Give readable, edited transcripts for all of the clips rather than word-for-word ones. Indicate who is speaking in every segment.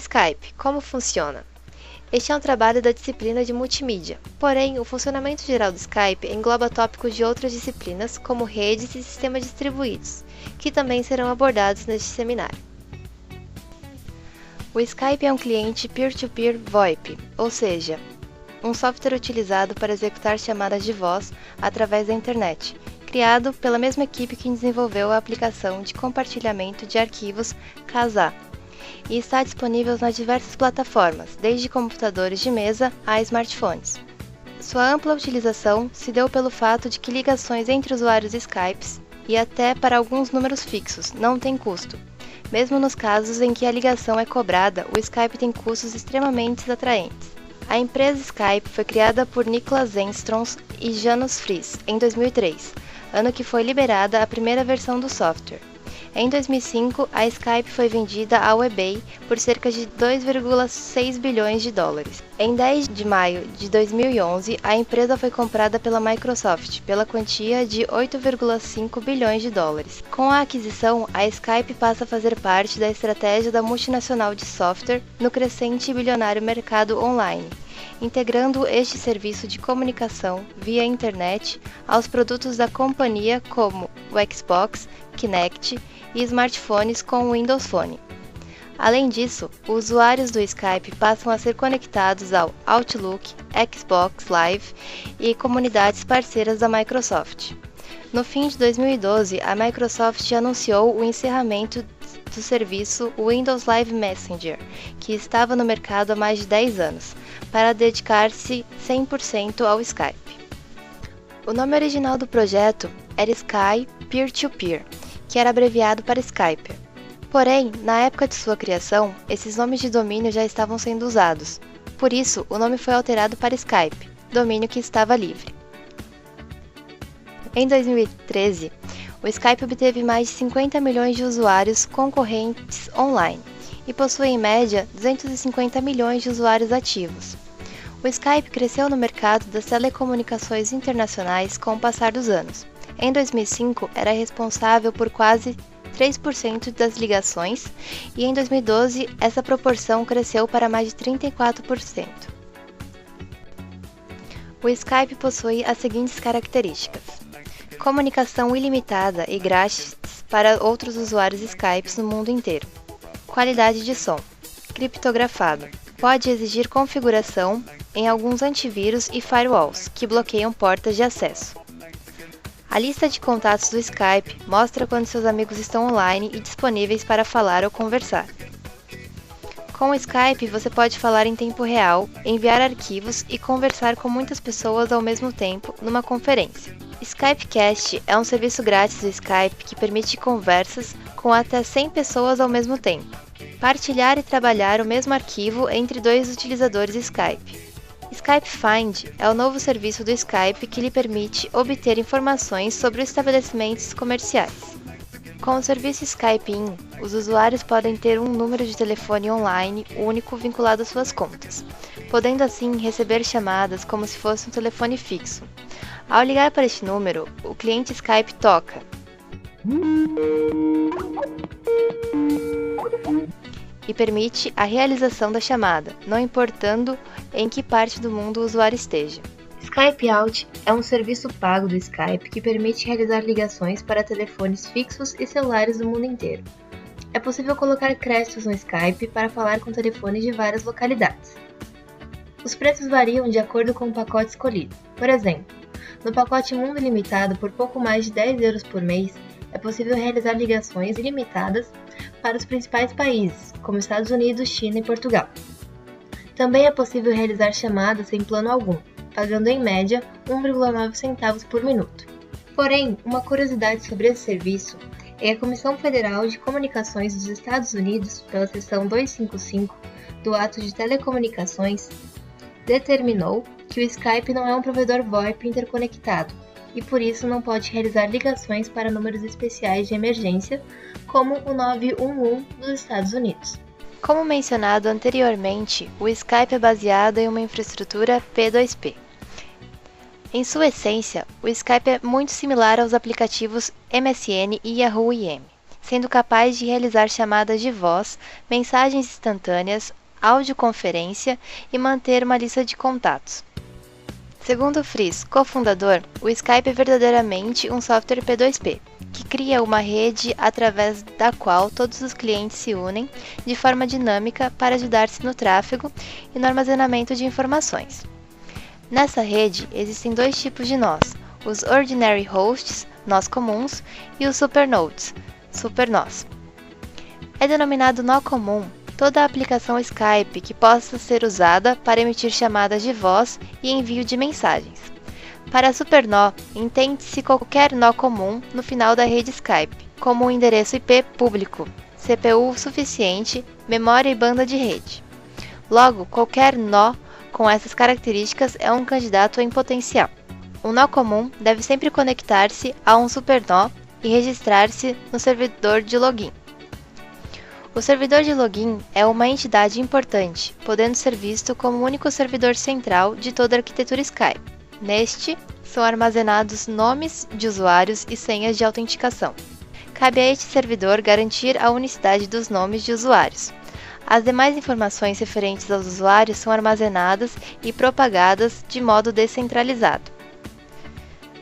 Speaker 1: Skype, como funciona? Este é um trabalho da disciplina de multimídia, porém, o funcionamento geral do Skype engloba tópicos de outras disciplinas, como redes e sistemas distribuídos, que também serão abordados neste seminário. O Skype é um cliente peer-to-peer VoIP, ou seja, um software utilizado para executar chamadas de voz através da internet, criado pela mesma equipe que desenvolveu a aplicação de compartilhamento de arquivos Kazaa, e está disponível nas diversas plataformas, desde computadores de mesa a smartphones. Sua ampla utilização se deu pelo fato de que ligações entre usuários Skype e até para alguns números fixos não têm custo. Mesmo nos casos em que a ligação é cobrada, o Skype tem custos extremamente atraentes. A empresa Skype foi criada por Niklas Enström e Janos Fries em 2003, ano que foi liberada a primeira versão do software. Em 2005, a Skype foi vendida ao eBay por cerca de 2,6 bilhões de dólares. Em 10 de maio de 2011, a empresa foi comprada pela Microsoft pela quantia de 8,5 bilhões de dólares. Com a aquisição, a Skype passa a fazer parte da estratégia da multinacional de software no crescente e bilionário mercado online, integrando este serviço de comunicação via internet aos produtos da companhia como o Xbox, Kinect e smartphones com o Windows Phone. Além disso, os usuários do Skype passam a ser conectados ao Outlook, Xbox Live e comunidades parceiras da Microsoft. No fim de 2012, a Microsoft anunciou o encerramento do serviço Windows Live Messenger, que estava no mercado há mais de 10 anos, para dedicar-se 100% ao Skype. O nome original do projeto era Sky Peer-to-Peer, que era abreviado para Skype. Porém, na época de sua criação, esses nomes de domínio já estavam sendo usados. Por isso, o nome foi alterado para Skype, domínio que estava livre. Em 2013, o Skype obteve mais de 50 milhões de usuários concorrentes online e possui em média 250 milhões de usuários ativos. O Skype cresceu no mercado das telecomunicações internacionais com o passar dos anos. Em 2005, era responsável por quase 3% das ligações e em 2012 essa proporção cresceu para mais de 34%. O Skype possui as seguintes características: comunicação ilimitada e grátis para outros usuários Skype no mundo inteiro. Qualidade de som. Criptografado. Pode exigir configuração em alguns antivírus e firewalls, que bloqueiam portas de acesso. A lista de contatos do Skype mostra quando seus amigos estão online e disponíveis para falar ou conversar. Com o Skype, você pode falar em tempo real, enviar arquivos e conversar com muitas pessoas ao mesmo tempo numa conferência. Skypecast é um serviço grátis do Skype que permite conversas com até 100 pessoas ao mesmo tempo. Partilhar e trabalhar o mesmo arquivo entre dois utilizadores Skype. Skype Find é o novo serviço do Skype que lhe permite obter informações sobre estabelecimentos comerciais. Com o serviço Skype In, os usuários podem ter um número de telefone online único vinculado às suas contas, podendo assim receber chamadas como se fosse um telefone fixo. Ao ligar para este número, o cliente Skype toca e permite a realização da chamada, não importando em que parte do mundo o usuário esteja. Skype Out é um serviço pago do Skype que permite realizar ligações para telefones fixos e celulares do mundo inteiro. É possível colocar créditos no Skype para falar com telefones de várias localidades. Os preços variam de acordo com o pacote escolhido. Por exemplo, no pacote Mundo Ilimitado, por pouco mais de 10 euros por mês, é possível realizar ligações ilimitadas para os principais países, como Estados Unidos, China e Portugal. Também é possível realizar chamadas sem plano algum, pagando em média 1,9 centavos por minuto. Porém, uma curiosidade sobre esse serviço é que a Comissão Federal de Comunicações dos Estados Unidos, pela seção 255 do Ato de Telecomunicações, determinou que o Skype não é um provedor VoIP interconectado e por isso não pode realizar ligações para números especiais de emergência, como o 911 dos Estados Unidos. Como mencionado anteriormente, o Skype é baseado em uma infraestrutura P2P. Em sua essência, o Skype é muito similar aos aplicativos MSN e Yahoo IM, sendo capaz de realizar chamadas de voz, mensagens instantâneas, audioconferência e manter uma lista de contatos. Segundo Fries, cofundador, o Skype é verdadeiramente um software P2P, que cria uma rede através da qual todos os clientes se unem de forma dinâmica para ajudar-se no tráfego e no armazenamento de informações. Nessa rede, existem dois tipos de nós, os Ordinary Hosts, nós comuns, e os Supernodes, supernós. É denominado nó comum toda a aplicação Skype que possa ser usada para emitir chamadas de voz e envio de mensagens. Para supernó, entende-se qualquer nó comum no final da rede Skype, como um endereço IP público, CPU suficiente, memória e banda de rede. Logo, qualquer nó com essas características é um candidato em potencial. Um nó comum deve sempre conectar-se a um supernó e registrar-se no servidor de login. O servidor de login é uma entidade importante, podendo ser visto como o único servidor central de toda a arquitetura Skype. Neste, são armazenados nomes de usuários e senhas de autenticação. Cabe a este servidor garantir a unicidade dos nomes de usuários. As demais informações referentes aos usuários são armazenadas e propagadas de modo descentralizado.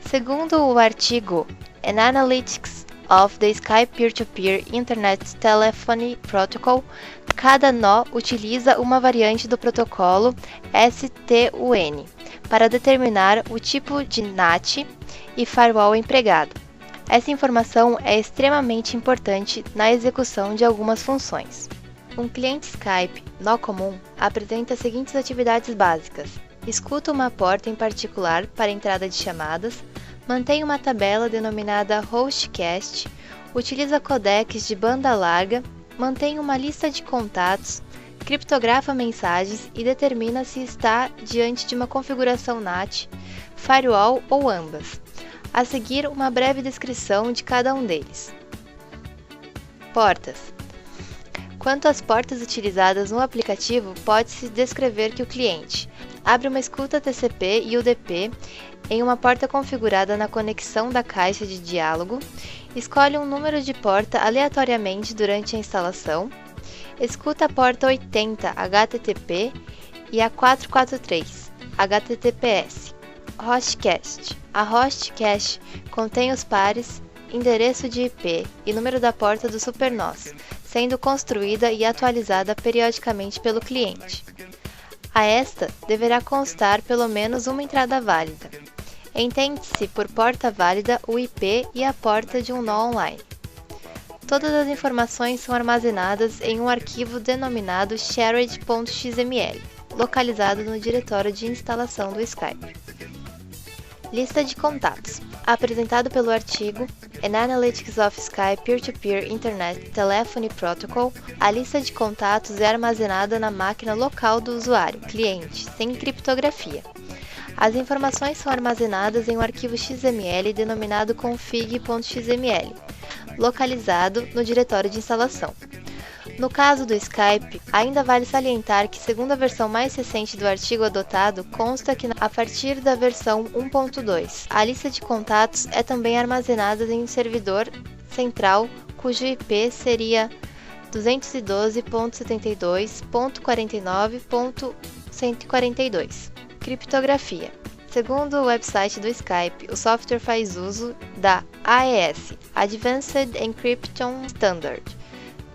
Speaker 1: Segundo o artigo An Analytics of the Skype Peer-to-Peer Internet Telephony Protocol, cada nó utiliza uma variante do protocolo STUN para determinar o tipo de NAT e firewall empregado. Essa informação é extremamente importante na execução de algumas funções. Um cliente Skype nó comum apresenta as seguintes atividades básicas: escuta uma porta em particular para entrada de chamadas, mantém uma tabela denominada Hostcast, utiliza codecs de banda larga, mantém uma lista de contatos, criptografa mensagens e determina se está diante de uma configuração NAT, firewall ou ambas. A seguir, uma breve descrição de cada um deles. Portas. Quanto às portas utilizadas no aplicativo, pode-se descrever que o cliente abre uma escuta TCP e UDP em uma porta configurada na conexão da caixa de diálogo, escolhe um número de porta aleatoriamente durante a instalação, escuta a porta 80 HTTP e a 443 HTTPS. Hostcast. A Hostcast contém os pares, endereço de IP e número da porta do supernós, sendo construída e atualizada periodicamente pelo cliente. A esta deverá constar pelo menos uma entrada válida. Entende-se por porta válida o IP e a porta de um nó online. Todas as informações são armazenadas em um arquivo denominado shared.xml, localizado no diretório de instalação do Skype. Lista de contatos. Apresentado pelo artigo An Analytics of Skype Peer-to-Peer Internet Telephony Protocol, a lista de contatos é armazenada na máquina local do usuário, cliente, sem criptografia. As informações são armazenadas em um arquivo XML denominado config.xml, localizado no diretório de instalação. No caso do Skype, ainda vale salientar que, segundo a versão mais recente do artigo adotado, consta que a partir da versão 1.2, a lista de contatos é também armazenada em um servidor central cujo IP seria 212.72.49.142. Criptografia. Segundo o website do Skype, o software faz uso da AES, Advanced Encryption Standard,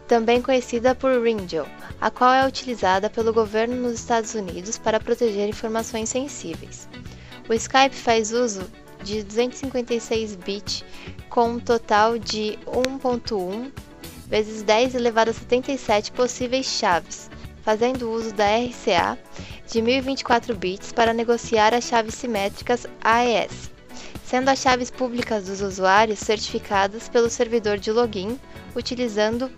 Speaker 1: também conhecida por RINGEL, a qual é utilizada pelo governo nos Estados Unidos para proteger informações sensíveis. O Skype faz uso de 256 bits com um total de 1.1 vezes 10 elevado a 77 possíveis chaves, fazendo uso da RCA de 1024 bits para negociar as chaves simétricas AES, sendo as chaves públicas dos usuários certificadas pelo servidor de login, utilizando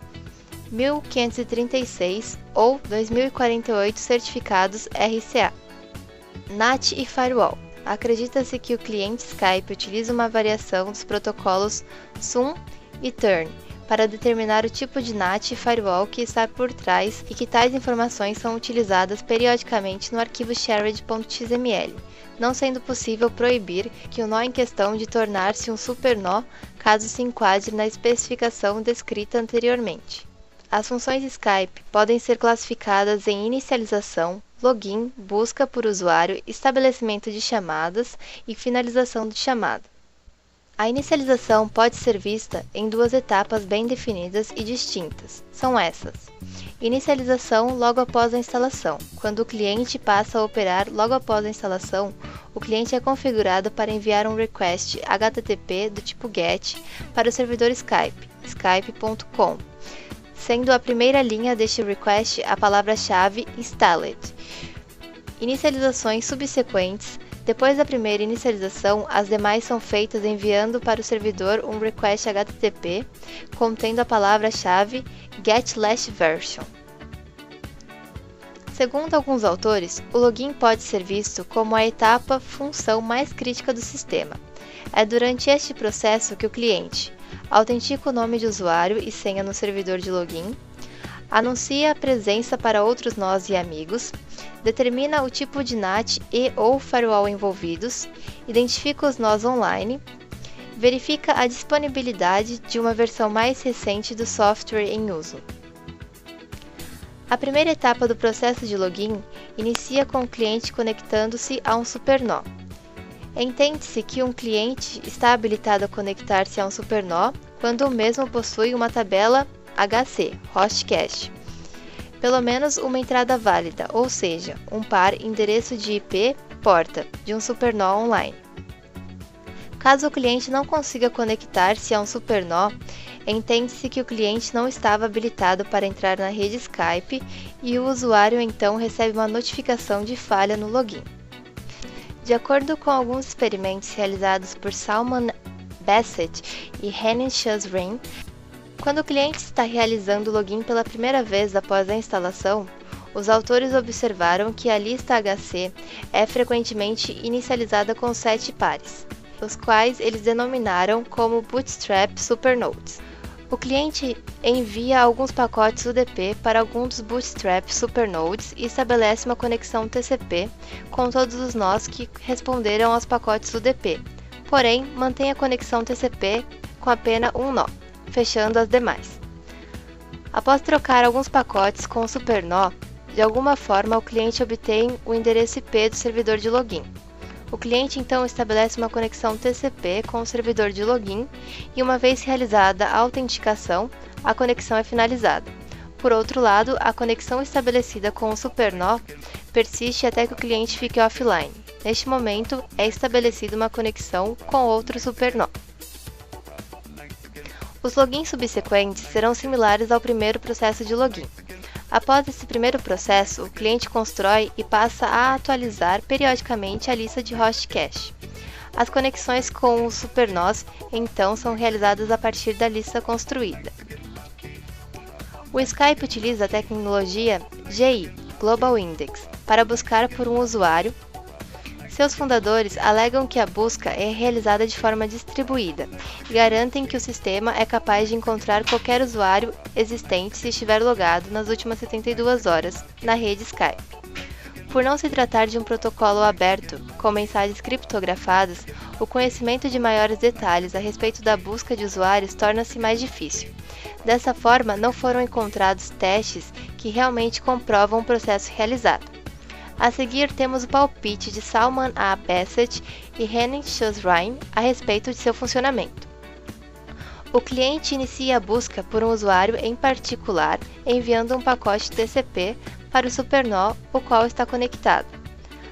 Speaker 1: 1536 ou 2048 certificados RCA. NAT e Firewall. Acredita-se que o cliente Skype utiliza uma variação dos protocolos SUN e TURN para determinar o tipo de NAT e firewall que está por trás e que tais informações são utilizadas periodicamente no arquivo shared.xml, não sendo possível proibir que o nó em questão de tornar-se um supernó caso se enquadre na especificação descrita anteriormente. As funções Skype podem ser classificadas em inicialização, login, busca por usuário, estabelecimento de chamadas e finalização de chamada. A inicialização pode ser vista em duas etapas bem definidas e distintas. São essas: inicialização logo após a instalação. Quando o cliente passa a operar logo após a instalação, o cliente é configurado para enviar um request HTTP do tipo GET para o servidor Skype, skype.com, sendo a primeira linha deste request a palavra-chave installed. Inicializações subsequentes. Depois da primeira inicialização, as demais são feitas enviando para o servidor um request HTTP contendo a palavra-chave get_version. Segundo alguns autores, o login pode ser visto como a função mais crítica do sistema. É durante este processo que o cliente autentica o nome de usuário e senha no servidor de login, anuncia a presença para outros nós e amigos, determina o tipo de NAT e/ou firewall envolvidos, identifica os nós online, verifica a disponibilidade de uma versão mais recente do software em uso. A primeira etapa do processo de login inicia com o cliente conectando-se a um supernó. Entende-se que um cliente está habilitado a conectar-se a um supernó quando o mesmo possui uma tabela HC, Host Cache, pelo menos uma entrada válida, ou seja, um par endereço de IP porta de um supernó online. Caso o cliente não consiga conectar-se a um supernó, entende-se que o cliente não estava habilitado para entrar na rede Skype e o usuário então recebe uma notificação de falha no login. De acordo com alguns experimentos realizados por Salman Bassett e Henning Chasrin, quando o cliente está realizando o login pela primeira vez após a instalação, os autores observaram que a lista HC é frequentemente inicializada com 7 pares, os quais eles denominaram como Bootstrap Supernodes. O cliente envia alguns pacotes UDP para algum dos Bootstrap Supernodes e estabelece uma conexão TCP com todos os nós que responderam aos pacotes UDP, porém mantém a conexão TCP com apenas um nó, fechando as demais. Após trocar alguns pacotes com o supernó, de alguma forma o cliente obtém o endereço IP do servidor de login. O cliente então estabelece uma conexão TCP com o servidor de login e, uma vez realizada a autenticação, a conexão é finalizada. Por outro lado, a conexão estabelecida com o supernó persiste até que o cliente fique offline. Neste momento, é estabelecida uma conexão com outro supernó. Os logins subsequentes serão similares ao primeiro processo de login. Após esse primeiro processo, o cliente constrói e passa a atualizar periodicamente a lista de host cache. As conexões com os supernós, então, são realizadas a partir da lista construída. O Skype utiliza a tecnologia GI, Global Index, para buscar por um usuário. Seus fundadores alegam que a busca é realizada de forma distribuída e garantem que o sistema é capaz de encontrar qualquer usuário existente se estiver logado nas últimas 72 horas na rede Skype. Por não se tratar de um protocolo aberto, com mensagens criptografadas, o conhecimento de maiores detalhes a respeito da busca de usuários torna-se mais difícil. Dessa forma, não foram encontrados testes que realmente comprovam o processo realizado. A seguir, temos o palpite de Salman A. Bassett e Henning Chasrin a respeito de seu funcionamento. O cliente inicia a busca por um usuário em particular, enviando um pacote TCP para o supernó, o qual está conectado.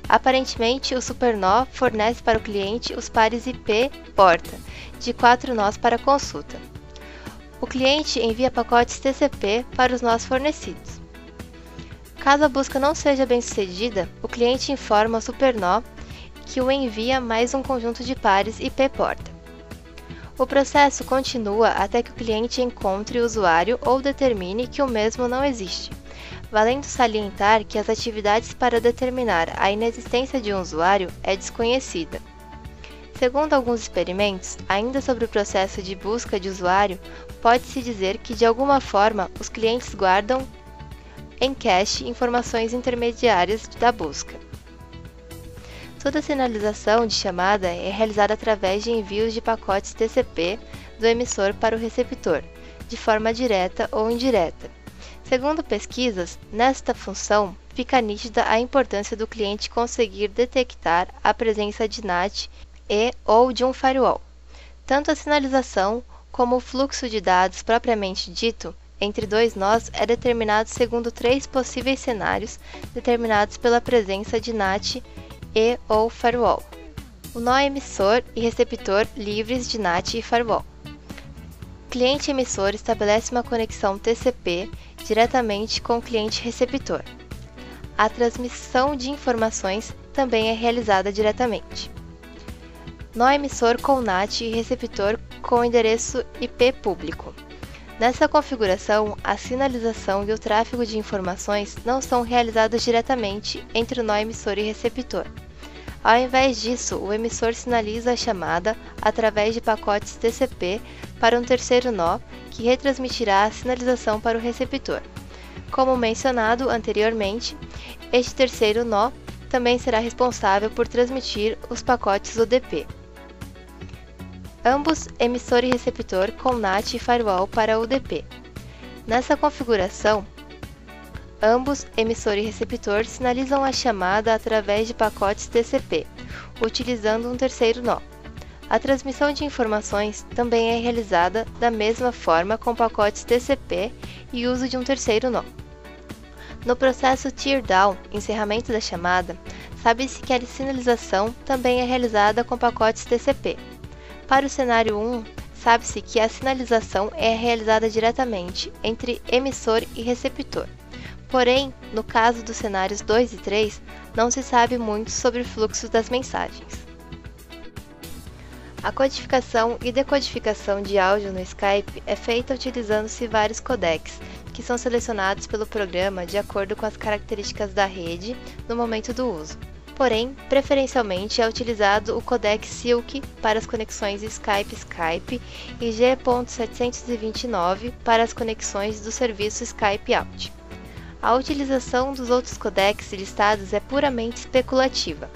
Speaker 1: Aparentemente, o supernó fornece para o cliente os pares IP porta, de 4 nós para consulta. O cliente envia pacotes TCP para os nós fornecidos. Caso a busca não seja bem sucedida, o cliente informa o supernó que o envia mais um conjunto de pares IP porta. O processo continua até que o cliente encontre o usuário ou determine que o mesmo não existe, valendo salientar que as atividades para determinar a inexistência de um usuário é desconhecida. Segundo alguns experimentos, ainda sobre o processo de busca de usuário, pode-se dizer que de alguma forma os clientes guardam em cache informações intermediárias da busca. Toda sinalização de chamada é realizada através de envios de pacotes TCP do emissor para o receptor, de forma direta ou indireta. Segundo pesquisas, nesta função fica nítida a importância do cliente conseguir detectar a presença de NAT e ou de um firewall. Tanto a sinalização como o fluxo de dados propriamente dito entre dois nós é determinado segundo 3 possíveis cenários determinados pela presença de NAT e ou firewall. O nó emissor e receptor livres de NAT e firewall. Cliente emissor estabelece uma conexão TCP diretamente com o cliente receptor. A transmissão de informações também é realizada diretamente. Nó emissor com NAT e receptor com endereço IP público. Nessa configuração, a sinalização e o tráfego de informações não são realizados diretamente entre o nó emissor e receptor. Ao invés disso, o emissor sinaliza a chamada através de pacotes TCP para um terceiro nó, que retransmitirá a sinalização para o receptor. Como mencionado anteriormente, este terceiro nó também será responsável por transmitir os pacotes UDP. Ambos, emissor e receptor, com NAT e firewall para UDP. Nessa configuração, ambos, emissor e receptor, sinalizam a chamada através de pacotes TCP, utilizando um terceiro nó. A transmissão de informações também é realizada da mesma forma com pacotes TCP e uso de um terceiro nó. No processo teardown, encerramento da chamada, sabe-se que a sinalização também é realizada com pacotes TCP. Para o cenário 1, sabe-se que a sinalização é realizada diretamente entre emissor e receptor. Porém, no caso dos cenários 2 e 3, não se sabe muito sobre o fluxo das mensagens. A codificação e decodificação de áudio no Skype é feita utilizando-se vários codecs, que são selecionados pelo programa de acordo com as características da rede no momento do uso. Porém, preferencialmente é utilizado o codec Silk para as conexões Skype-Skype e G.729 para as conexões do serviço Skype Out. A utilização dos outros codecs listados é puramente especulativa,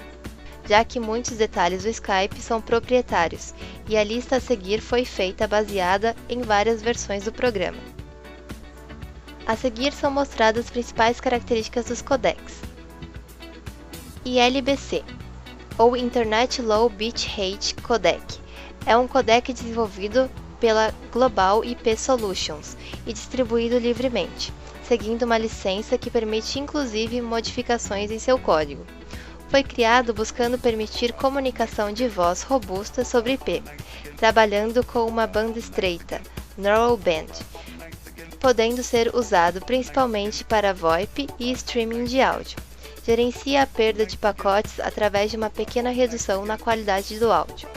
Speaker 1: já que muitos detalhes do Skype são proprietários e a lista a seguir foi feita baseada em várias versões do programa. A seguir são mostradas as principais características dos codecs. ILBC, ou Internet Low Bitrate Codec, é um codec desenvolvido pela Global IP Solutions e distribuído livremente, seguindo uma licença que permite inclusive modificações em seu código. Foi criado buscando permitir comunicação de voz robusta sobre IP, trabalhando com uma banda estreita, Narrowband, podendo ser usado principalmente para VoIP e streaming de áudio. Gerencia a perda de pacotes através de uma pequena redução na qualidade do áudio.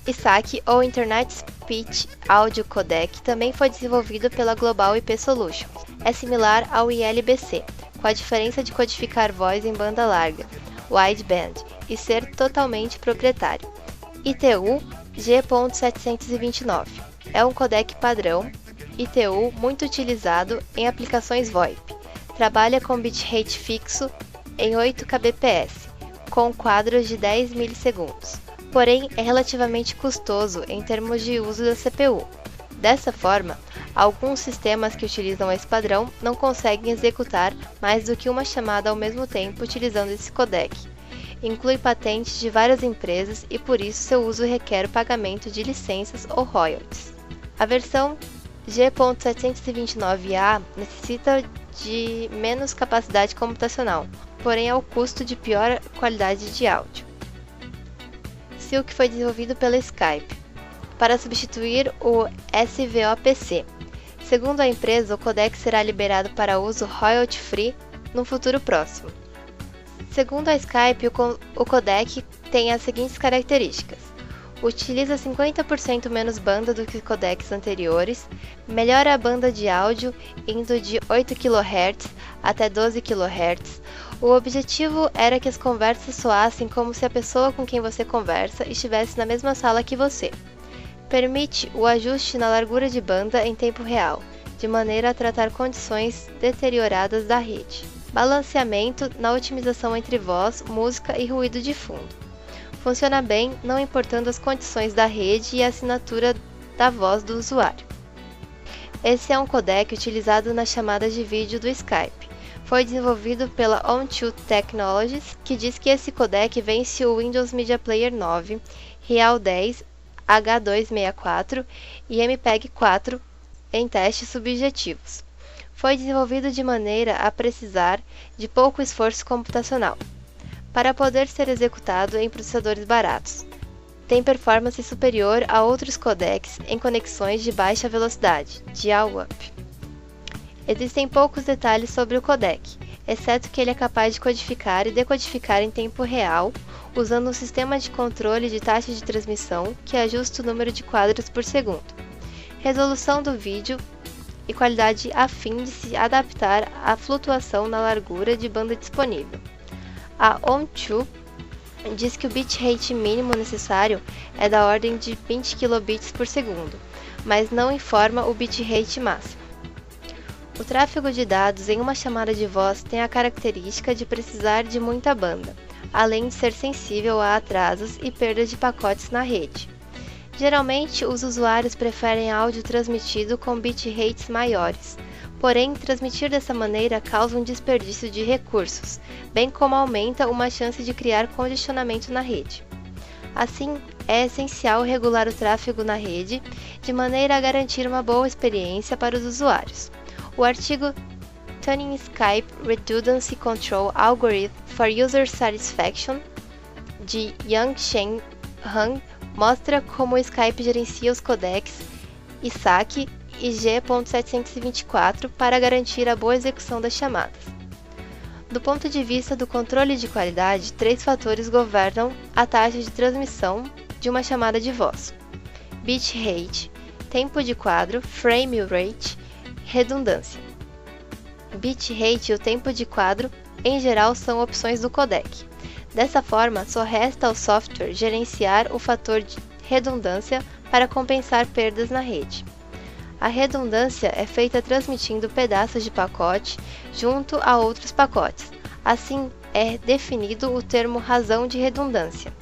Speaker 1: ISAC, ou Internet Speech Audio Codec, também foi desenvolvido pela Global IP Solutions. É similar ao ILBC, com a diferença de codificar voz em banda larga, wideband, e ser totalmente proprietário. ITU G.729 é um codec padrão ITU muito utilizado em aplicações VoIP. Trabalha com bitrate fixo em 8 kbps, com quadros de 10 milissegundos, porém é relativamente custoso em termos de uso da CPU. Dessa forma, alguns sistemas que utilizam esse padrão não conseguem executar mais do que uma chamada ao mesmo tempo utilizando esse codec. Inclui patentes de várias empresas e por isso seu uso requer o pagamento de licenças ou royalties. A versão G.729A necessita de menos capacidade computacional, porém ao custo de pior qualidade de áudio. Silk foi desenvolvido pela Skype para substituir o SVOPC. Segundo a empresa, o codec será liberado para uso royalty-free no futuro próximo. Segundo a Skype, o codec tem as seguintes características: Utiliza 50% menos banda do que codecs anteriores, melhora a banda de áudio indo de 8 kHz até 12 kHz. O objetivo era que as conversas soassem como se a pessoa com quem você conversa estivesse na mesma sala que você. Permite o ajuste na largura de banda em tempo real, de maneira a tratar condições deterioradas da rede. Balanceamento na otimização entre voz, música e ruído de fundo. Funciona bem, não importando as condições da rede e a assinatura da voz do usuário. Esse é um codec utilizado nas chamadas de vídeo do Skype. Foi desenvolvido pela On2 Technologies, que diz que esse codec vence o Windows Media Player 9, Real 10, H264 e MPEG 4 em testes subjetivos. Foi desenvolvido de maneira a precisar de pouco esforço computacional, para poder ser executado em processadores baratos. Tem performance superior a outros codecs em conexões de baixa velocidade, dial-up. Existem poucos detalhes sobre o codec, exceto que ele é capaz de codificar e decodificar em tempo real, usando um sistema de controle de taxa de transmissão que ajusta o número de quadros por segundo, resolução do vídeo e qualidade a fim de se adaptar à flutuação na largura de banda disponível. A On2 diz que o bitrate mínimo necessário é da ordem de 20 kbps por segundo, mas não informa o bitrate máximo. O tráfego de dados em uma chamada de voz tem a característica de precisar de muita banda, além de ser sensível a atrasos e perdas de pacotes na rede. Geralmente, os usuários preferem áudio transmitido com bitrates maiores, porém, transmitir dessa maneira causa um desperdício de recursos, bem como aumenta uma chance de criar congestionamento na rede. Assim, é essencial regular o tráfego na rede, de maneira a garantir uma boa experiência para os usuários. O artigo Tuning Skype Redundancy Control Algorithm for User Satisfaction, de Yang-Chen Hang, mostra como o Skype gerencia os codecs ISAC e G.724 para garantir a boa execução das chamadas. Do ponto de vista do controle de qualidade, 3 fatores governam a taxa de transmissão de uma chamada de voz: bitrate, tempo de quadro, frame rate, redundância. Bitrate e o tempo de quadro, em geral, são opções do codec. Dessa forma, só resta ao software gerenciar o fator de redundância para compensar perdas na rede. A redundância é feita transmitindo pedaços de pacote junto a outros pacotes. Assim, é definido o termo razão de redundância,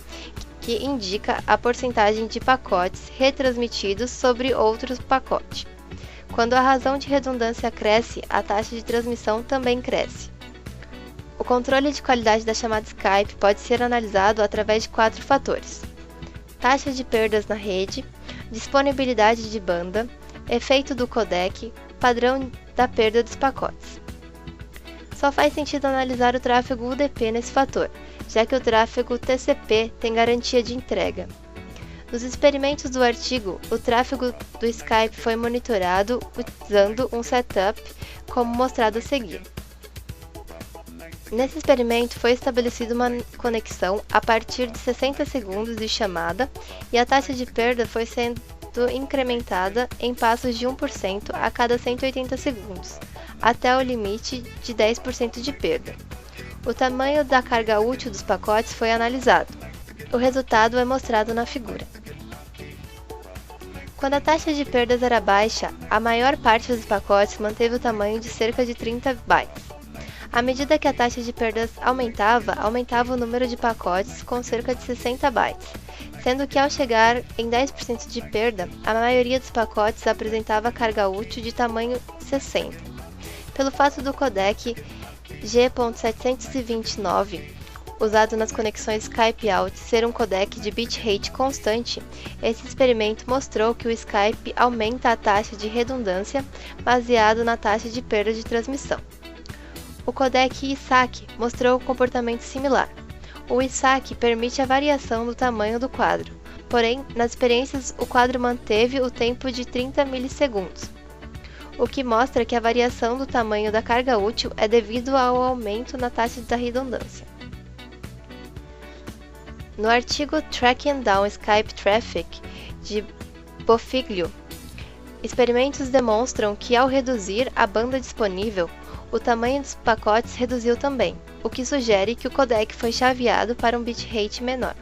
Speaker 1: que indica a porcentagem de pacotes retransmitidos sobre outro pacote. Quando a razão de redundância cresce, a taxa de transmissão também cresce. O controle de qualidade da chamada Skype pode ser analisado através de 4 fatores: taxa de perdas na rede, disponibilidade de banda, efeito do codec, padrão da perda dos pacotes. Só faz sentido analisar o tráfego UDP nesse fator, já que o tráfego TCP tem garantia de entrega. Nos experimentos do artigo, o tráfego do Skype foi monitorado utilizando um setup como mostrado a seguir. Nesse experimento foi estabelecida uma conexão a partir de 60 segundos de chamada e a taxa de perda foi sendo incrementada em passos de 1% a cada 180 segundos, até o limite de 10% de perda. O tamanho da carga útil dos pacotes foi analisado. O resultado é mostrado na figura. Quando a taxa de perdas era baixa, a maior parte dos pacotes manteve o tamanho de cerca de 30 bytes. À medida que a taxa de perdas aumentava o número de pacotes com cerca de 60 bytes, sendo que ao chegar em 10% de perda, a maioria dos pacotes apresentava carga útil de tamanho 60. Pelo fato do codec G.729, usado nas conexões Skype Out, ser um codec de bitrate constante, esse experimento mostrou que o Skype aumenta a taxa de redundância baseado na taxa de perda de transmissão. O codec ISAC mostrou um comportamento similar. O ISAC permite a variação do tamanho do quadro, porém, nas experiências o quadro manteve o tempo de 30 milissegundos, o que mostra que a variação do tamanho da carga útil é devido ao aumento na taxa da redundância. No artigo Tracking Down Skype Traffic, de Bofiglio, experimentos demonstram que ao reduzir a banda disponível, o tamanho dos pacotes reduziu também, o que sugere que o codec foi chaveado para um bitrate menor.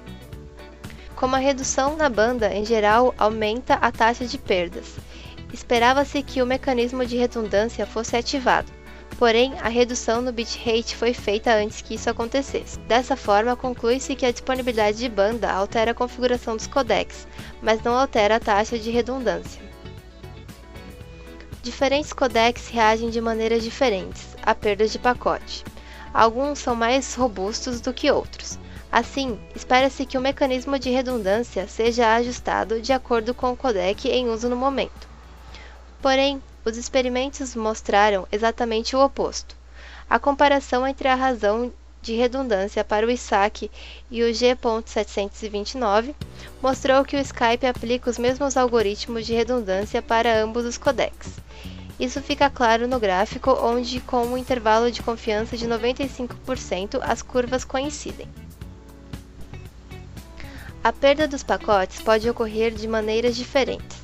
Speaker 1: Como a redução na banda, em geral, aumenta a taxa de perdas, esperava-se que o mecanismo de redundância fosse ativado, porém a redução no bitrate foi feita antes que isso acontecesse. Dessa forma, conclui-se que a disponibilidade de banda altera a configuração dos codecs, mas não altera a taxa de redundância. Diferentes codecs reagem de maneiras diferentes a perdas de pacote. Alguns são mais robustos do que outros. Assim, espera-se que o mecanismo de redundância seja ajustado de acordo com o codec em uso no momento. Porém, os experimentos mostraram exatamente o oposto. A comparação entre a razão de redundância para o ISAC e o G.729 mostrou que o Skype aplica os mesmos algoritmos de redundância para ambos os codecs. Isso fica claro no gráfico, onde, com um intervalo de confiança de 95%, as curvas coincidem. A perda dos pacotes pode ocorrer de maneiras diferentes.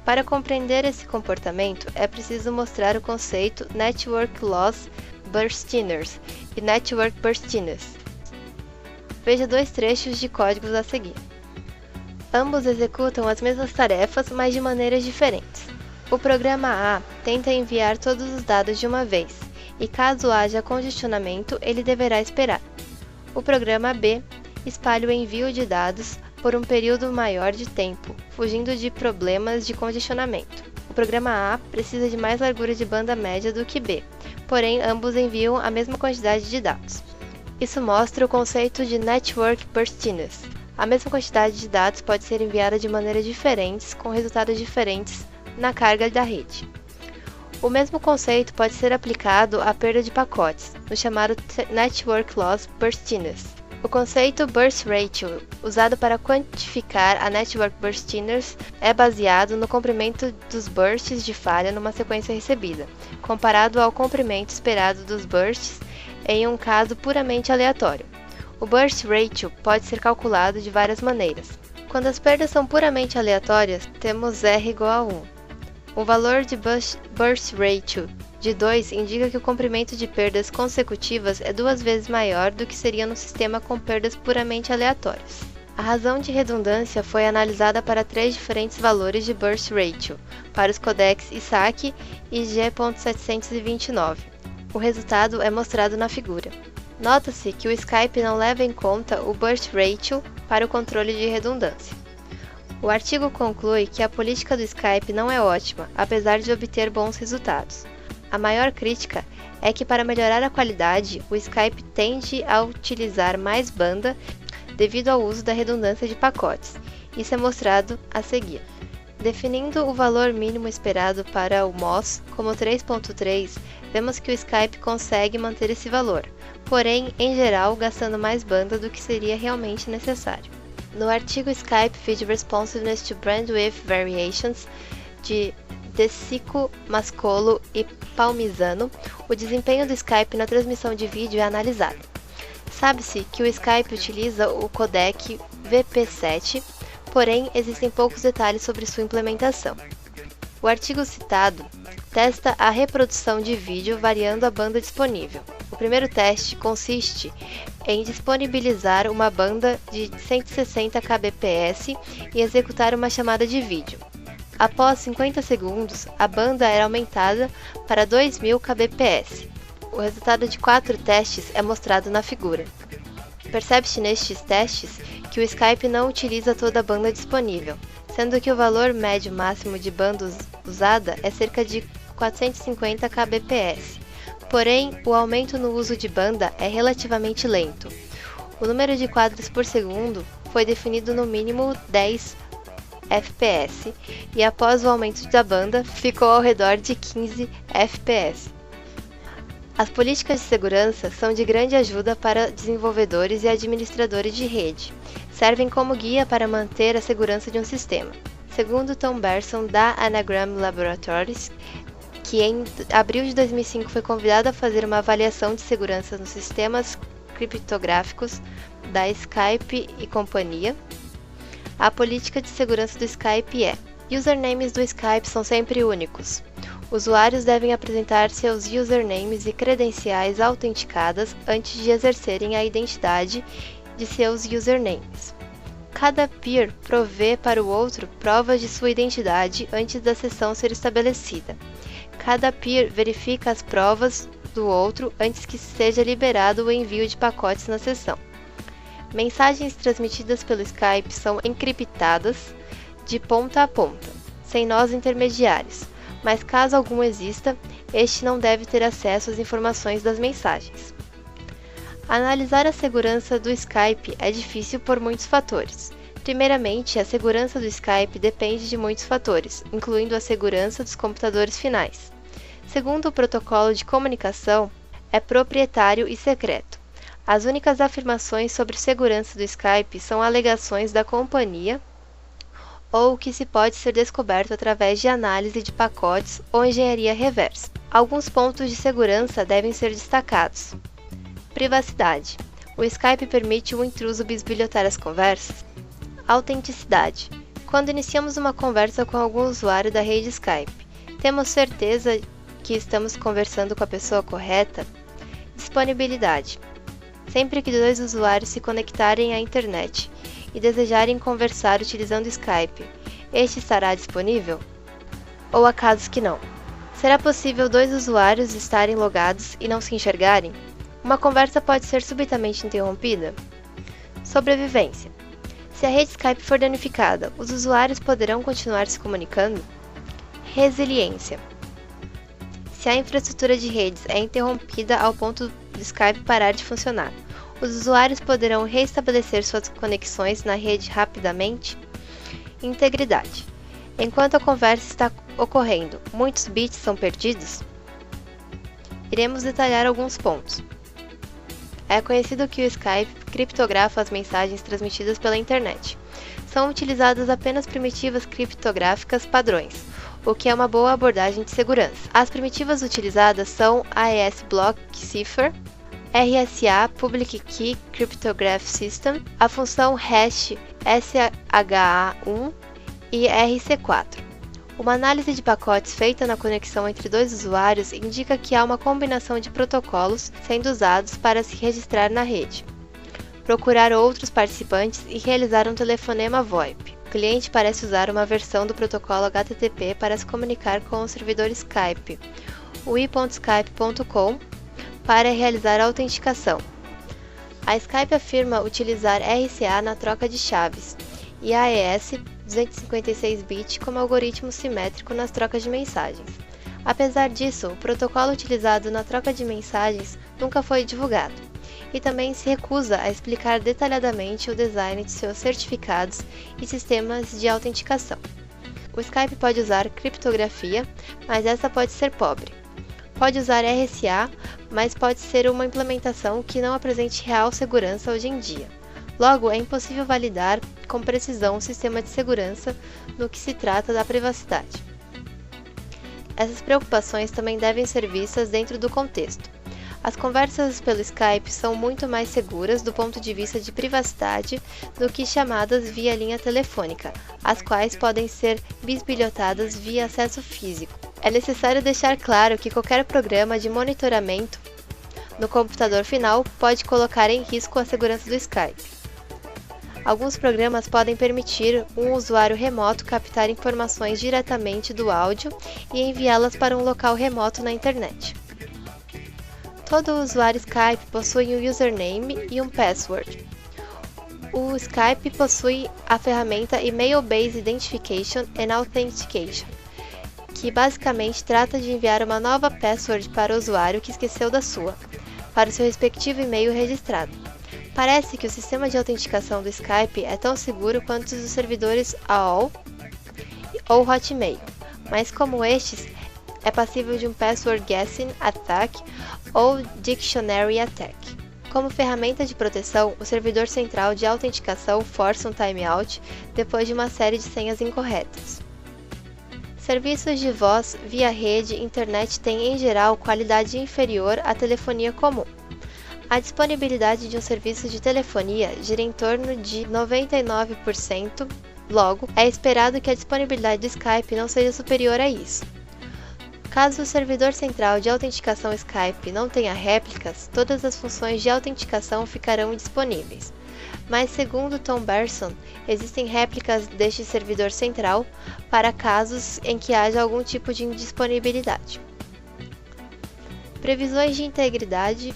Speaker 1: Para compreender esse comportamento, é preciso mostrar o conceito Network Loss Burstiners e Network Burstiness. Veja dois trechos de códigos a seguir. Ambos executam as mesmas tarefas, mas de maneiras diferentes. O programa A tenta enviar todos os dados de uma vez, e caso haja congestionamento, ele deverá esperar. O programa B espalha o envio de dados por um período maior de tempo, fugindo de problemas de congestionamento. O programa A precisa de mais largura de banda média do que B, porém ambos enviam a mesma quantidade de dados. Isso mostra o conceito de Network Burstiness. A mesma quantidade de dados pode ser enviada de maneiras diferentes, com resultados diferentes na carga da rede. O mesmo conceito pode ser aplicado à perda de pacotes, no chamado Network Loss Burstiness. O conceito Burst Ratio, usado para quantificar a Network Burstiness, é baseado no comprimento dos bursts de falha numa sequência recebida, comparado ao comprimento esperado dos bursts em um caso puramente aleatório. O Burst Ratio pode ser calculado de várias maneiras. Quando as perdas são puramente aleatórias, temos R igual a 1. O valor de Burst Ratio de 2 indica que o comprimento de perdas consecutivas é 2 vezes maior do que seria no sistema com perdas puramente aleatórias. A razão de redundância foi analisada para 3 diferentes valores de Burst Ratio, para os codecs ISAC e G.729. O resultado é mostrado na figura. Nota-se que o Skype não leva em conta o Burst Ratio para o controle de redundância. O artigo conclui que a política do Skype não é ótima, apesar de obter bons resultados. A maior crítica é que, para melhorar a qualidade, o Skype tende a utilizar mais banda devido ao uso da redundância de pacotes. Isso é mostrado a seguir. Definindo o valor mínimo esperado para o MOS como 3.3, vemos que o Skype consegue manter esse valor, porém, em geral, gastando mais banda do que seria realmente necessário. No artigo Skype Video Responsiveness to Bandwidth Variations, de De Sico, Mascolo e Palmisano, o desempenho do Skype na transmissão de vídeo é analisado. Sabe-se que o Skype utiliza o codec VP7, porém existem poucos detalhes sobre sua implementação. O artigo citado testa a reprodução de vídeo variando a banda disponível. O primeiro teste consiste em disponibilizar uma banda de 160 kbps e executar uma chamada de vídeo. Após 50 segundos, a banda era aumentada para 2000 kbps. O resultado de 4 testes é mostrado na figura. Percebe-se nestes testes que o Skype não utiliza toda a banda disponível, sendo que o valor médio máximo de banda usada é cerca de 450 kbps. Porém, o aumento no uso de banda é relativamente lento. O número de quadros por segundo foi definido no mínimo 10 fps e após o aumento da banda ficou ao redor de 15 fps. As políticas de segurança são de grande ajuda para desenvolvedores e administradores de rede. Servem como guia para manter a segurança de um sistema. Segundo Tom Berson, da Anagram Laboratories, que em abril de 2005 foi convidado a fazer uma avaliação de segurança nos sistemas criptográficos da Skype e companhia. A política de segurança do Skype é: usernames do Skype são sempre únicos. Usuários devem apresentar seus usernames e credenciais autenticadas antes de exercerem a identidade de seus usernames. Cada peer provê para o outro provas de sua identidade antes da sessão ser estabelecida. Cada peer verifica as provas do outro antes que seja liberado o envio de pacotes na sessão. Mensagens transmitidas pelo Skype são encriptadas de ponta a ponta, sem nós intermediários, mas caso algum exista, este não deve ter acesso às informações das mensagens. Analisar a segurança do Skype é difícil por muitos fatores. Primeiramente, a segurança do Skype depende de muitos fatores, incluindo a segurança dos computadores finais. Segundo o protocolo de comunicação, é proprietário e secreto. As únicas afirmações sobre segurança do Skype são alegações da companhia ou que se pode ser descoberto através de análise de pacotes ou engenharia reversa. Alguns pontos de segurança devem ser destacados. Privacidade. O Skype permite o intruso bisbilhotar as conversas? Autenticidade. Quando iniciamos uma conversa com algum usuário da rede Skype, temos certeza que estamos conversando com a pessoa correta? Disponibilidade. Sempre que dois usuários se conectarem à internet e desejarem conversar utilizando Skype, este estará disponível? Ou há casos que não? Será possível dois usuários estarem logados e não se enxergarem? Uma conversa pode ser subitamente interrompida? Sobrevivência. Se a rede Skype for danificada, os usuários poderão continuar se comunicando? Resiliência. Se a infraestrutura de redes é interrompida ao ponto do Skype parar de funcionar, os usuários poderão restabelecer suas conexões na rede rapidamente? Integridade. Enquanto a conversa está ocorrendo, muitos bits são perdidos? Iremos detalhar alguns pontos. É conhecido que o Skype criptografa as mensagens transmitidas pela internet. São utilizadas apenas primitivas criptográficas padrões, o que é uma boa abordagem de segurança. As primitivas utilizadas são AES Block Cipher, RSA Public Key Cryptograph System, a função hash SHA-1 e RC4. Uma análise de pacotes feita na conexão entre dois usuários indica que há uma combinação de protocolos sendo usados para se registrar na rede. Procurar outros participantes e realizar um telefonema VoIP. O cliente parece usar uma versão do protocolo HTTP para se comunicar com o servidor Skype, o i.skype.com, para realizar a autenticação. A Skype afirma utilizar RSA na troca de chaves e AES 256-bit como algoritmo simétrico nas trocas de mensagens. Apesar disso, o protocolo utilizado na troca de mensagens nunca foi divulgado, e também se recusa a explicar detalhadamente o design de seus certificados e sistemas de autenticação. O Skype pode usar criptografia, mas essa pode ser pobre. Pode usar RSA, mas pode ser uma implementação que não apresente real segurança hoje em dia. Logo, é impossível validar com precisão um sistema de segurança no que se trata da privacidade. Essas preocupações também devem ser vistas dentro do contexto. As conversas pelo Skype são muito mais seguras do ponto de vista de privacidade do que chamadas via linha telefônica, as quais podem ser bisbilhotadas via acesso físico. É necessário deixar claro que qualquer programa de monitoramento no computador final pode colocar em risco a segurança do Skype. Alguns programas podem permitir um usuário remoto captar informações diretamente do áudio e enviá-las para um local remoto na internet. Todo usuário Skype possui um username e um password. O Skype possui a ferramenta Email-Based Identification and Authentication, que basicamente trata de enviar uma nova password para o usuário que esqueceu da sua, para o seu respectivo e-mail registrado. Parece que o sistema de autenticação do Skype é tão seguro quanto os dos servidores AOL ou Hotmail, mas como estes, é passível de um password guessing attack ou dictionary attack. Como ferramenta de proteção, o servidor central de autenticação força um timeout depois de uma série de senhas incorretas. Serviços de voz via rede internet têm, em geral, qualidade inferior à telefonia comum. A disponibilidade de um serviço de telefonia gira em torno de 99%, logo, é esperado que a disponibilidade do Skype não seja superior a isso. Caso o servidor central de autenticação Skype não tenha réplicas, todas as funções de autenticação ficarão disponíveis. Mas, segundo Tom Berson, existem réplicas deste servidor central para casos em que haja algum tipo de indisponibilidade. Previsões de integridade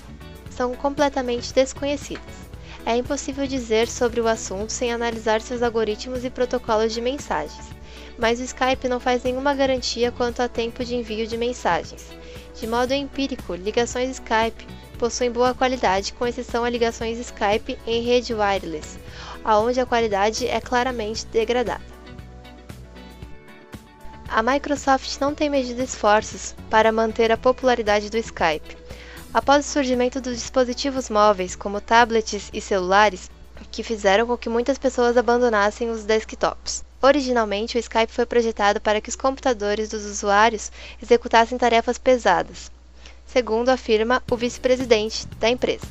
Speaker 1: são completamente desconhecidas. É impossível dizer sobre o assunto sem analisar seus algoritmos e protocolos de mensagens, mas o Skype não faz nenhuma garantia quanto a tempo de envio de mensagens. De modo empírico, ligações Skype possuem boa qualidade, com exceção a ligações Skype em rede wireless, onde a qualidade é claramente degradada. A Microsoft não tem medido esforços para manter a popularidade do Skype. Após o surgimento dos dispositivos móveis, como tablets e celulares, que fizeram com que muitas pessoas abandonassem os desktops. Originalmente, o Skype foi projetado para que os computadores dos usuários executassem tarefas pesadas, segundo afirma o vice-presidente da empresa.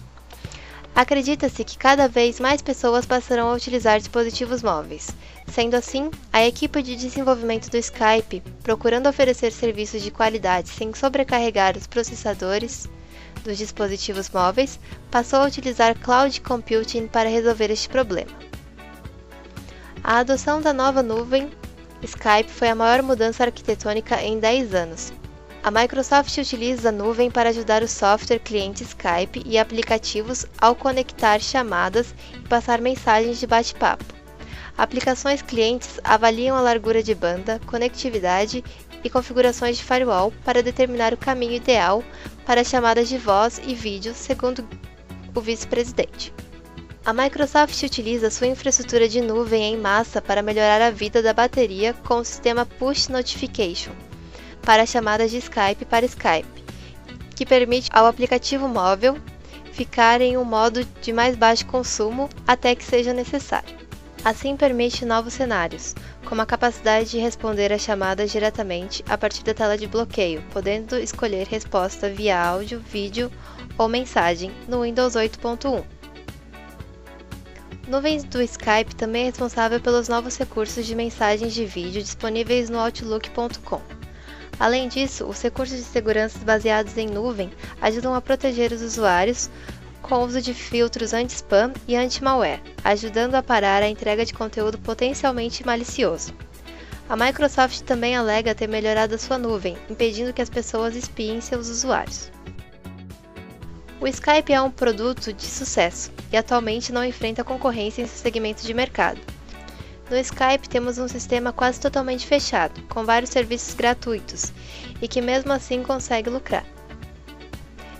Speaker 1: Acredita-se que cada vez mais pessoas passarão a utilizar dispositivos móveis. Sendo assim, a equipe de desenvolvimento do Skype, procurando oferecer serviços de qualidade sem sobrecarregar os processadores dos dispositivos móveis, passou a utilizar cloud computing para resolver este problema. A adoção da nova nuvem Skype foi a maior mudança arquitetônica em 10 anos. A Microsoft utiliza a nuvem para ajudar o software cliente Skype e aplicativos ao conectar chamadas e passar mensagens de bate-papo. Aplicações clientes avaliam a largura de banda, conectividade e configurações de firewall para determinar o caminho ideal para chamadas de voz e vídeo, segundo o vice-presidente. A Microsoft utiliza sua infraestrutura de nuvem em massa para melhorar a vida da bateria com o sistema Push Notification para chamadas de Skype para Skype, que permite ao aplicativo móvel ficar em um modo de mais baixo consumo até que seja necessário. Assim permite novos cenários, como a capacidade de responder a chamadas diretamente a partir da tela de bloqueio, podendo escolher resposta via áudio, vídeo ou mensagem no Windows 8.1. Nuvens do Skype também é responsável pelos novos recursos de mensagens de vídeo disponíveis no Outlook.com. Além disso, os recursos de segurança baseados em nuvem ajudam a proteger os usuários com o uso de filtros anti-spam e anti-malware, ajudando a parar a entrega de conteúdo potencialmente malicioso. A Microsoft também alega ter melhorado a sua nuvem, impedindo que as pessoas espiem seus usuários. O Skype é um produto de sucesso e atualmente não enfrenta concorrência em seu segmento de mercado. No Skype temos um sistema quase totalmente fechado, com vários serviços gratuitos, e que mesmo assim consegue lucrar.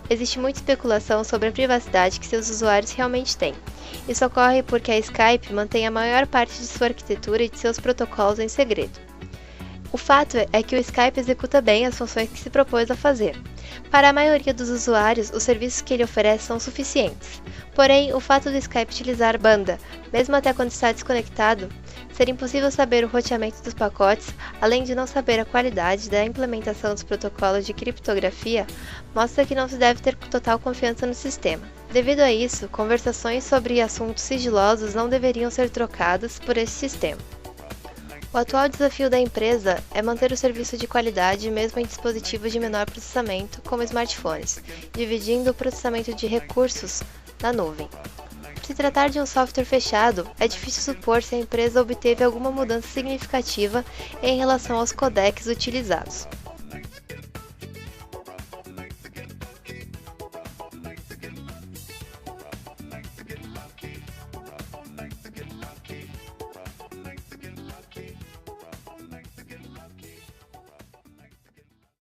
Speaker 1: Existe muita especulação sobre a privacidade que seus usuários realmente têm. Isso ocorre porque a Skype mantém a maior parte de sua arquitetura e de seus protocolos em segredo. O fato é que o Skype executa bem as funções que se propôs a fazer. Para a maioria dos usuários, os serviços que ele oferece são suficientes. Porém, o fato do Skype utilizar banda, mesmo até quando está desconectado, ser impossível saber o roteamento dos pacotes, além de não saber a qualidade da implementação dos protocolos de criptografia, mostra que não se deve ter total confiança no sistema. Devido a isso, conversações sobre assuntos sigilosos não deveriam ser trocadas por esse sistema. O atual desafio da empresa é manter o serviço de qualidade mesmo em dispositivos de menor processamento, como smartphones, dividindo o processamento de recursos na nuvem. Por se tratar de um software fechado, é difícil supor se a empresa obteve alguma mudança significativa em relação aos codecs utilizados.